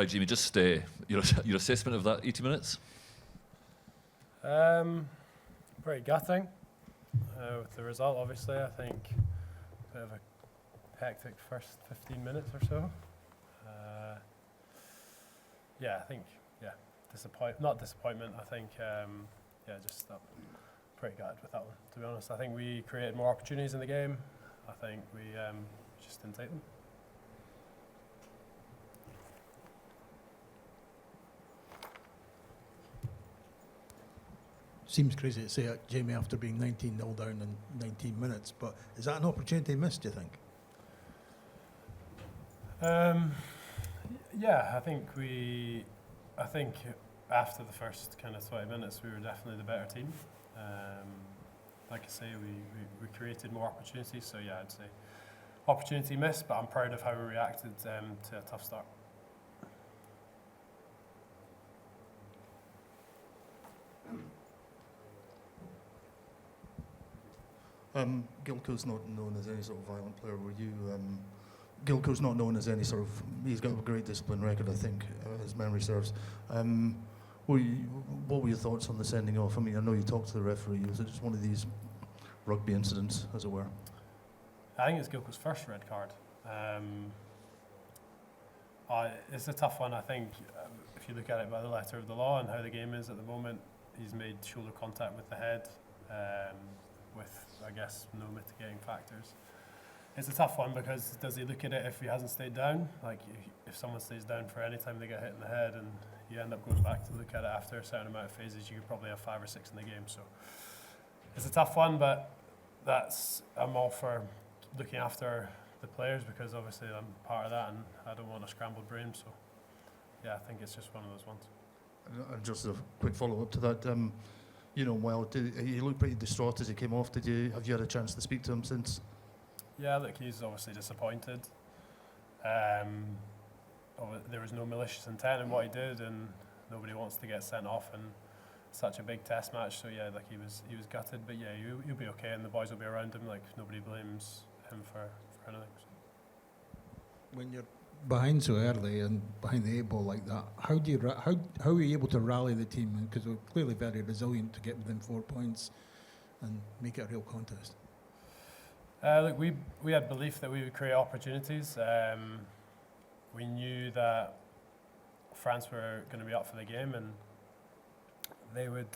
Jamie, just your assessment of that 80 minutes? Pretty gutting with the result, obviously. I think a bit of a hectic first 15 minutes or so. I think, not disappointment. I think, just pretty gutted with that one, to be honest. I think we created more opportunities in the game. I think we just didn't take them. Seems crazy to say it, Jamie, after being 19-0 down in 19 minutes, but is that an opportunity missed, do you think? I think after the first kind of 20 minutes, we were definitely the better team. Like I say, we created more opportunities, so yeah, I'd say opportunity missed, but I'm proud of how we reacted to a tough start. Gilco's not known as any sort of violent player. Were you? Gilco's not known as any sort of. He's got a great discipline record, I think, as memory serves. What were your thoughts on the sending off? I mean, I know you talked to the referee. Was it just one of these rugby incidents, as it were? I think it's Gilco's first red card. It's a tough one. I think if you look at it by the letter of the law and how the game is at the moment, he's made shoulder contact with the head. With, I guess, no mitigating factors. It's a tough one because does he look at it if he hasn't stayed down? Like if someone stays down for any time they get hit in the head and you end up going back to look at it after a certain amount of phases, you could probably have 5 or 6 in the game. So it's a tough one, but I'm all for looking after the players because obviously I'm part of that and I don't want a scrambled brain. So yeah, I think it's just one of those ones. And just a quick follow-up to that. You know, he looked pretty distraught as he came off. Have you had a chance to speak to him since? Yeah, look, he's obviously disappointed. There was no malicious intent in what he did, and nobody wants to get sent off in such a big test match. So yeah, like he was gutted, but yeah, he'll be okay, and the boys will be around him. Like nobody blames him for anything. So. When you're behind so early and behind the 8 ball like that, how are you able to rally the team? Because we're clearly very resilient to get within 4 points and make it a real contest. Look, we had belief that we would create opportunities. We knew that France were going to be up for the game, and they would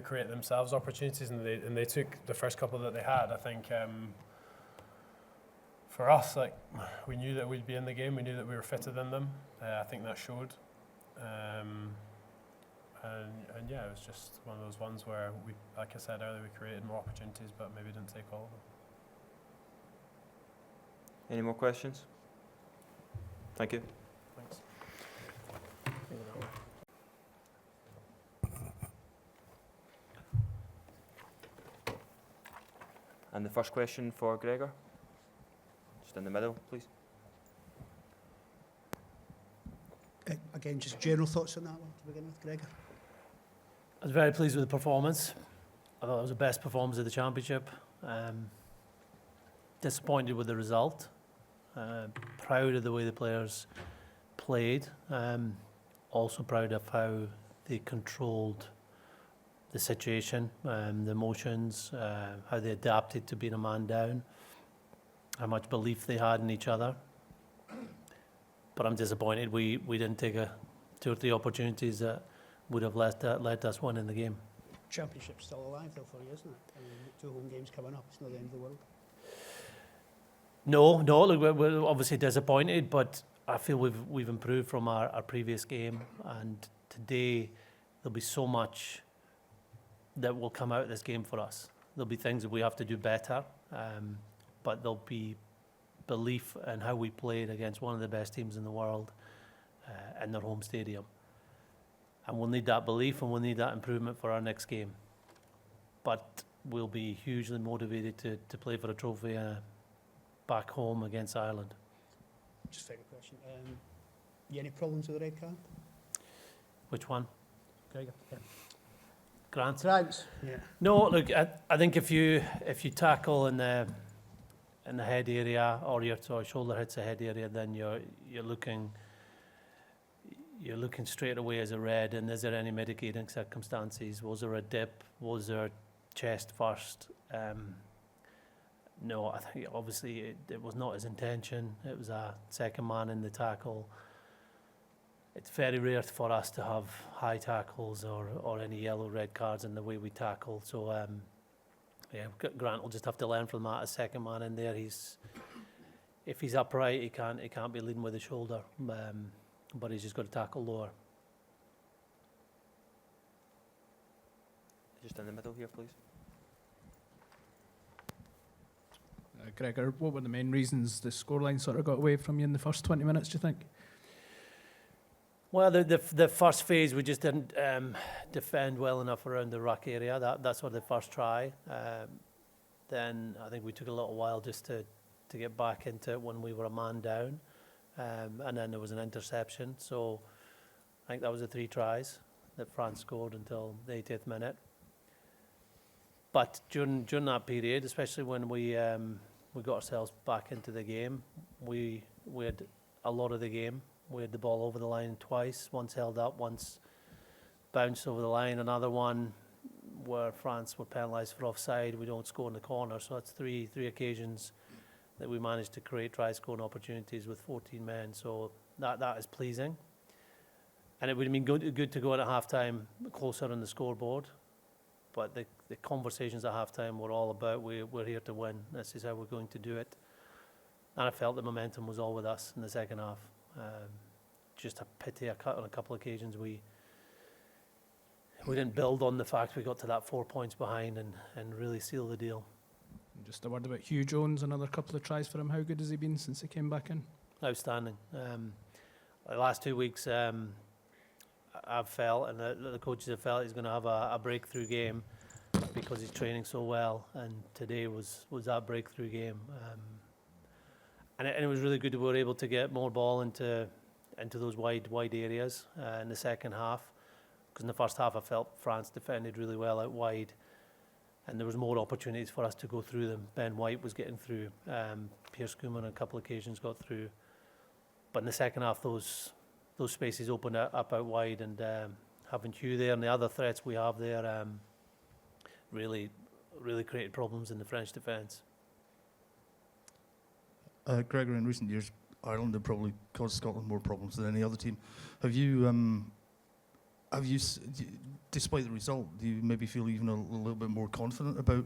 create themselves opportunities, and they took the first couple that they had. I think. For us, like we knew that we'd be in the game. We knew that we were fitter than them. I think that showed, and yeah, it was just one of those ones where we, like I said earlier, we created more opportunities, but maybe didn't take all of them. Any more questions? Thank you. Thanks. And the first question for Gregor. Just in the middle, please. Again, just general thoughts on that one to begin with, Gregor. I was very pleased with the performance. I thought it was the best performance of the championship. Disappointed with the result. Proud of the way the players played. Also proud of how they controlled the situation, the emotions, how they adapted to being a man down. How much belief they had in each other. But I'm disappointed we didn't take 2 or 3 opportunities that would have let us win in the game. Championship's still alive though for you, isn't it? I mean, 2 home games coming up, it's not the end of the world. No, look, we're obviously disappointed, but I feel we've improved from our previous game, and today there'll be so much that will come out of this game for us. There'll be things that we have to do better. But there'll be belief in how we played against one of the best teams in the world in their home stadium. And we'll need that belief and we'll need that improvement for our next game. But we'll be hugely motivated to play for a trophy back home against Ireland. Just a final question. You any problems with the red card? Which one? Gregor. Yeah. Grant? Grant. Yeah. No, look, I think if you tackle in in the head area, or your shoulder hits the head area, then you're looking straight away as a red. And is there any mitigating circumstances? Was there a dip? Was there chest first? No, I think obviously it was not his intention. It was a second man in the tackle. It's very rare for us to have high tackles or any yellow, red cards in the way we tackle. So, yeah, Grant will just have to learn from that. A second man in there, if he's upright, he can't be leading with the shoulder, but he's just got to tackle lower. Just in the middle here, please. Gregor, what were the main reasons the scoreline sort of got away from you in the first 20 minutes, do you think? Well, the first phase, we just didn't defend well enough around the ruck area. That's what the first try. Then I think we took a little while just to get back into it when we were a man down. And then there was an interception. So I think that was the 3 tries that France scored until the 80th minute. But during that period, especially when we got ourselves back into the game, we had a lot of the game. We had the ball over the line twice, once held up, once bounced over the line, another one where France were penalised for offside. We don't score in the corner, so that's three occasions that we managed to create try-scoring opportunities with 14 men. So that is pleasing. And it would have been good to go in at half-time closer on the scoreboard. But the conversations at half-time were all about, we're here to win. This is how we're going to do it. And I felt the momentum was all with us in the second half. Just a pity on a couple of occasions we didn't build on the fact we got to that 4 points behind and really seal the deal. And just a word about Hugh Jones, another couple of tries for him. How good has he been since he came back in? Outstanding. The last 2 weeks, I've felt, and the coaches have felt, he's going to have a breakthrough game because he's training so well. And today was that breakthrough game. And it was really good that we were able to get more ball into those wide areas in the second half. Because in the first half, I felt France defended really well out wide, and there was more opportunities for us to go through them. Ben White was getting through. Pierce Koeman on a couple of occasions got through. But in the second half, those spaces opened up out wide, and having Hugh there and the other threats we have there really created problems in the French defence. Gregor, in recent years, Ireland have probably caused Scotland more problems than any other team. Have you, despite the result, do you maybe feel even a little bit more confident about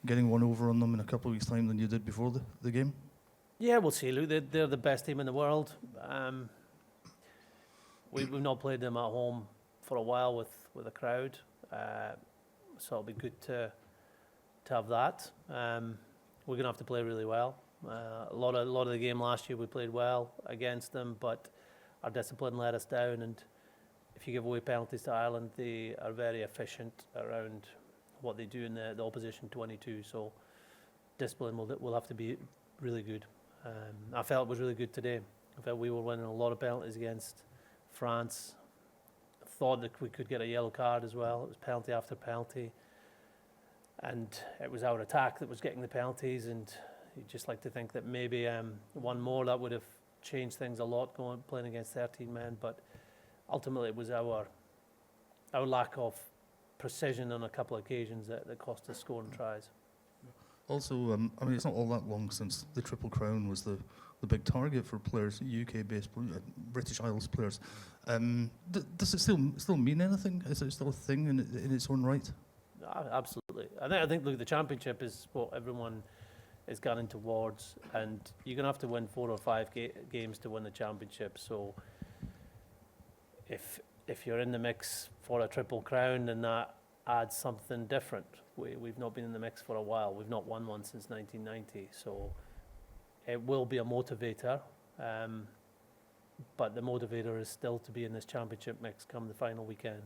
getting one over on them in a couple of weeks' time than you did before the game? Yeah, we'll see. Look, they're the best team in the world. We've not played them at home for a while with a crowd, so it'll be good to have that. We're going to have to play really well. A lot of the game last year we played well against them, but our discipline let us down. And if you give away penalties to Ireland, they are very efficient around what they do in the opposition 22. So discipline will have to be really good. I felt it was really good today. I felt we were winning a lot of penalties against France. I thought that we could get a yellow card as well. It was penalty after penalty, and it was our attack that was getting the penalties. And you'd just like to think that maybe one more that would have changed things a lot playing against 13 men, but ultimately it was our lack of precision on a couple of occasions that cost us scoring tries. Also, I mean, it's not all that long since the Triple Crown was the big target for players, UK-based, British Isles players. Does it still mean anything? Is it still a thing in its own right? Absolutely. I think look, the championship is what everyone is gunning towards, and you're going to have to win 4 or 5 games to win the championship. So if you're in the mix for a Triple Crown, then that adds something different. We've not been in the mix for a while. We've not won one since 1990. So it will be a motivator, but the motivator is still to be in this championship mix come the final weekend.